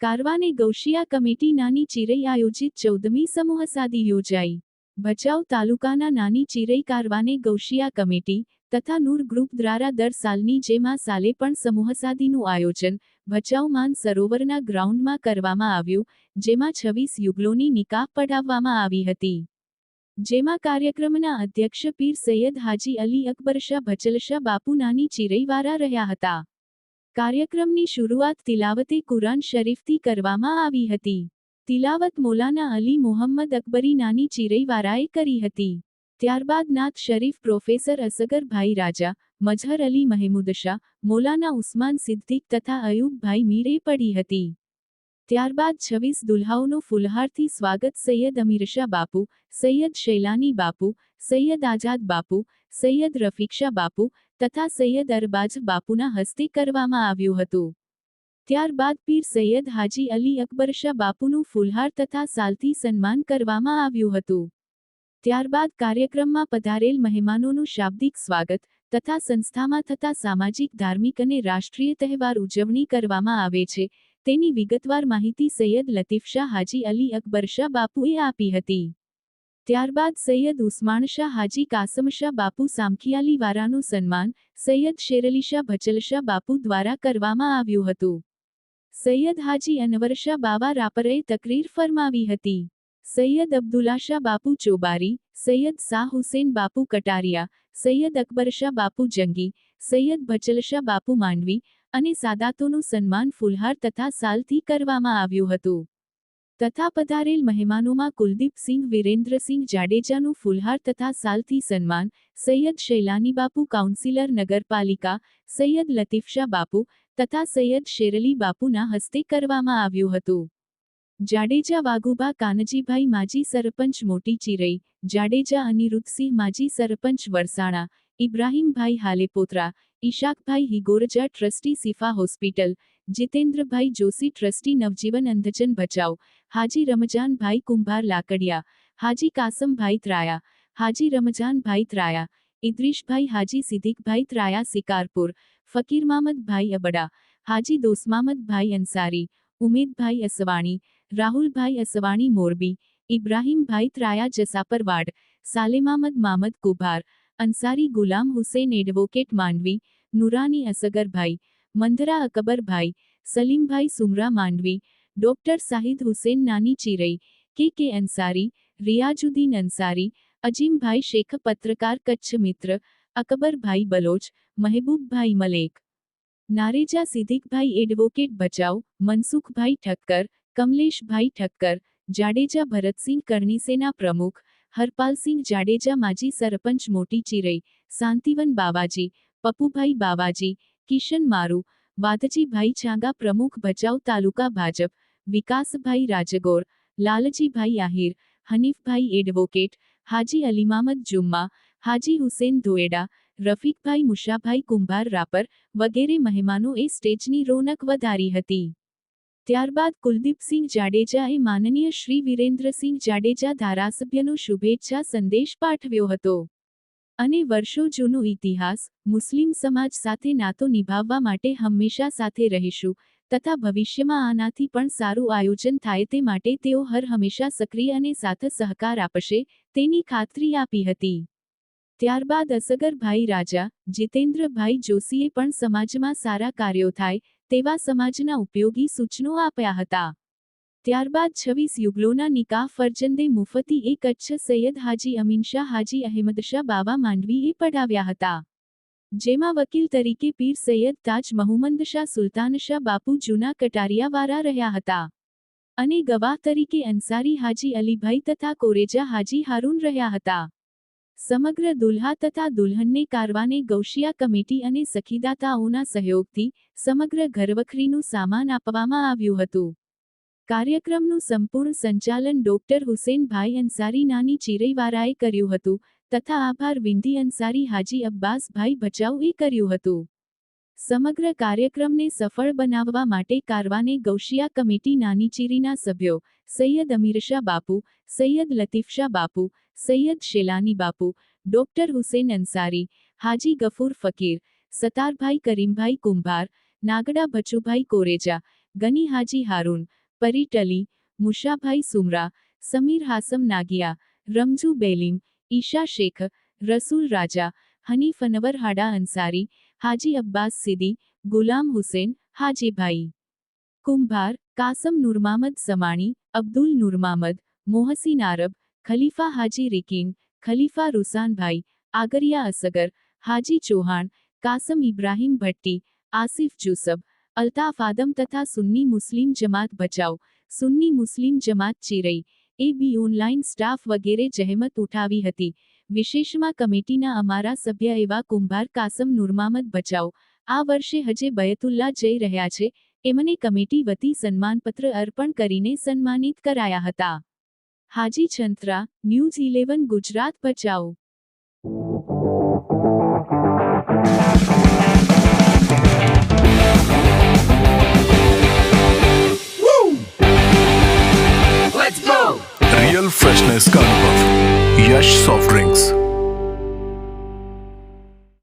કારવાને ગૌશિયા committee નાની ચિરઈ આયોજિત 14મી સમૂહ સાદી યોજાઈ. ભચાઉ તાલુકાના નાની ચિરઈ કારવાને ગૌશિયા કમિટી તથા નૂર ગ્રુપ દ્વારા દર સાલની જેમ આ સાલે પણ સમૂહસાદીનું આયોજન ભચાઉ માન સરોવરના ગ્રાઉન્ડમાં કરવામાં આવ્યું, જેમાં 26 યુગલોની નિકાહ પઢાવવામાં આવી હતી. જેમાં કાર્યક્રમના અધ્યક્ષ પીર સૈયદ હાજી અલી અકબરશાહ ભચલશાહ બાપુ નાની ચિરઈવાળા રહ્યા હતા. કાર્યક્રમની શરૂઆત તિલાવતે કુરાન શરીફથી કરવામાં આવી હતી. તિલાવત મૌલાના અલી મોહમ્મદ અકબરી નાની ચિરઈવાળાએ કરી હતી. ત્યારબાદ નાત શરીફ પ્રોફેસર અસગરભાઈ રાજા, મઝહર અલી મહેમૂદશાહ, મૌલાના ઉસ્માન સિદ્દીક તથા અયુબભાઈ મીરે પડી હતી. ત્યારબાદ 26 દુલ્હાઓનો ફુલહારથી સ્વાગત સૈયદ અમીરશાહ બાપુ, સૈયદ શૈલાની બાપુ, સૈયદ આઝાદ બાપુ, સૈયદ રફીકશાહ બાપુ તથા સૈયદ અરબાજ બાપુના હસ્તે કરવામાં આવ્યું હતું. ત્યારબાદ પીર સૈયદ હાજી અલી અકબરશાહ બાપુનું ફુલહાર તથા સાલથી સન્માન કરવામાં આવ્યું હતું. ત્યારબાદ કાર્યક્રમમાં પધારેલ મહેમાનોનું શાબ્દિક સ્વાગત તથા સંસ્થામાં થતા સામાજિક, ધાર્મિક અને રાષ્ટ્રીય તહેવાર ઉજવણી કરવામાં આવે છે, તેની વિગતવાર માહિતી સૈયદ લતીફશાહ હાજી અલી અકબરશાહ બાપુએ આપી હતી. ત્યારબાદ સૈયદ ઉસ્માનશાહ હાજી કાસમશાહ બાપુ સામખિયાલી વારાનું સન્માન સૈયદ શેરઅલીશાહ ભચલશાહ બાપુ દ્વારા કરવામાં આવ્યું હતું. સૈયદ હાજી અનવરશાહ બાવા રાપરએ તકરીર ફરમાવી હતી. સૈયદ અબ્દુલ્લાશાહ બાપુ ચોબારી, સૈયદ શાહ હુસેન બાપુ કટારિયા, સૈયદ અકબરશાહ બાપુ જંગી, સૈયદ ભચલશાહ બાપુ માંડવી અને સાદાતોનું સન્માન ફુલહાર તથા સાલથી કરવામાં આવ્યું હતું. તથા પધારેલ મહેમાનોમાં કુલદીપસિંહ વિરેન્દ્રસિંહ જાડેજાનું ફુલહાર તથા સાલથી સન્માન સૈયદ શૈલાની બાપુ કાઉન્સિલર નગરપાલિકા, સૈયદ લતીફશાહ બાપુ તથા સૈયદ શેરઅલી બાપુના હસ્તે કરવામાં આવ્યું હતું. જાડેજા વાઘુભા કાનજીભાઈ માજી સરપંચ મોટી ચિરઈ, જાડેજા અનિરુદ્ધસિંહ માજી સરપંચ Varsana, ઇબ્રાહીમભાઈ હાલેપોત્રા, ઈશાકભાઈ હિગોરજા trustee Shifa hospital, જીતેન્દ્રભાઈ Joshi trustee નવજીવન અંધજન ભચાઉ, હાજી રમજાનભાઈ કુંભાર લાકડિયા, હાજી કાસમભાઈ ત્રાયા, હાજી રમજાનભાઈ ત્રાયા, ઇદ્રીશભાઈ હાજી સિદ્દીકભાઈ ત્રાયા સિકારપુર, ફકીરમામદભાઈ અબડા, હાજી દોસ્મામદભાઈ અંસારી, ઉમેદભાઈ અસવાણી, રાહુલભાઈ અસવાણી મોરબી, ઇબ્રાહીમભાઈ ત્રાયા જસાપરવાડ, સાલેમામદ મામદ કુભાર, અંસારી ગુલામ હુસેન એડવોકેટ માંડવી, નુરાની અસગરભાઈ, મંધરા અકબરભાઈ, સલીમભાઈ સુમરા માંડવી, ડોક્ટર સાહિદ હુસેન નાની ચિરઈ, કે અંસારી, રિયાજુદ્દીન અંસારી, અજીમભાઈ શેખ પત્રકાર કચ્છ મિત્ર, અકબરભાઈ બલોચ, મહેબૂબભાઈ મલેક, નારેજા સિદ્દીકભાઈ એડવોકેટ ભચાઉ, મનસુખભાઈ ઠક્કર, કમલેશભાઈ ઠક્કર, જાડેજા ભરતસિંહ કરણીસેના પ્રમુખ, હરપાલસિંહ જાડેજા માજી સરપંચ મોટી ચિરઈ, શાંતિવન બાવાજી, પપ્પુભાઈ બાવાજી, કિશન મારુ, વાધજીભાઈ છાંગા પ્રમુખ ભચાઉ તાલુકા ભાજપ, વિકાસભાઈ રાજગોર, લાલજીભાઈ આહિર, હનીફભાઈ એડવોકેટ, હાજી અલીમામદ જુમ્મા, હાજી હુસેન ધોએડા, રફીકભાઈ મુશાભાઈ કુંભાર રાપર વગેરે મહેમાનોએ સ્ટેજની રોનક વધારી હતી. ત્યારબાદ કુલદીપસિંહ જાડેજાએ માનનીય શ્રી વિરેન્દ્રસિંહ જાડેજા ધારાસભ્યનો શુભેચ્છા સંદેશ પાઠવ્યો હતો. અને વર્ષો જૂનો ઇતિહાસ, મુસ્લિમ સમાજ સાથે નાતો નિભાવવા માટે હંમેશા સાથે રહીશું તથા ભવિષ્યમાં આનાથી પણ સારું આયોજન થાય તે માટે તેઓ હર હંમેશા સક્રિય અને સાથ સહકાર આપશે તેની ખાતરી આપી હતી. ત્યારબાદ અસગરભાઈ રાજા, જીતેન્દ્રભાઈ જોશીએ પણ સમાજમાં સારા કાર્યો થાય તેવા સમાજના ઉપયોગી સૂચનો આપ્યા હતા. ત્યારબાદ 26 યુગલોના નિકાહ ફરજંદે મુફતી એ કચ્છ સૈયદ હાજી અમીનશાહ હાજી અહેમદશાહ બાવા માંડવીએ પઢાવ્યા હતા. જેમાં વકીલ તરીકે પીર સૈયદ તાજ મહુમંદશાહ સુલતાનશાહ બાપુ જૂના કટારિયાવાળા રહ્યા હતા. અને ગવાહ તરીકે અંસારી હાજી અલીભાઈ તથા કોરેજા હાજી હારૂન રહ્યા હતા. સમગ્ર દુલ્હા તથા દુલ્હનને કારવાને ગૌશિયા કમિટી અને સખીદાતાઓના સહયોગથી સમગ્ર ઘરવખરીનું સામાન આપવામાં આવ્યું હતું. કાર્યક્રમનું સંપૂર્ણ સંચાલન ડોક્ટર હુસેનભાઈ અંસારી નાની ચિરઈવારાએ કર્યું હતું તથા આભાર વિંધી અંસારી હાજી અબ્બાસભાઈ ભચાઉએ કર્યું હતું. સમગ્ર કાર્યક્રમને સફળ બનાવવા માટે કારવાને ગૌશિયા કમિટી નાની ચિરીના સભ્યો સૈયદ અમીરશાહ બાપુ, સૈયદ લતીફશાહ બાપુ, સૈયદ શેલાની બાપુ, ડોક્ટર હુસેન અંસારી, હાજી ગફૂર ફકીર, સતારભાઈ કરીમભાઈ કુંભાર, નાગડા ભચુભાઈ કોરેજા, ગની હાજી હારૂન, પરીટ અલી, મુશાભાઈ સુમરા, સમીર હાસમ નાગિયા, રમજુ બેલીમ, ઈશા શેખ, રસૂલ રાજા, હનીફ અનવર હાડા અંસારી, હાજી અબ્બાસ સિદ્દી, ગુલામ હુસેન, હાજીભાઈ કુંભાર, કાસમ નૂરમામદ સમાણી, અબ્દુલ નૂરમામદ, મોહસીન આરબ, ખલીફા હાજી રીકીન, ખલીફા રૂસાનભાઈ, આગરિયા અસગર, હાજી ચૌહાણ, કાસમ ઇબ્રાહીમ ભટ્ટી, આસિફ જુસબ, અલ્તાફ આદમ તથા સુન્ની મુસ્લિમ જમાત બચાવ, સુન્ની મુસ્લિમ જમાત ચિરઈ, એ.બી. ઓનલાઈન સ્ટાફ વગેરે જહેમત ઉઠાવી હતી. વિશેષમાં કમિટીના અમારા સભ્ય એવા કુંભાર કાસમ નૂરમામદ બચાવ આ વર્ષે હજે બયતુલ્લા જઈ રહ્યા છે, એમને કમિટી વતી સન્માનપત્ર અર્પણ કરીને સન્માનિત કરાયા હતા. હાજી છંત્રા, ન્યૂઝ 11 ગુજરાત બચાવ. रियल फ्रेशनेस का अनुभव यश सॉफ्ट ड्रिंक्स.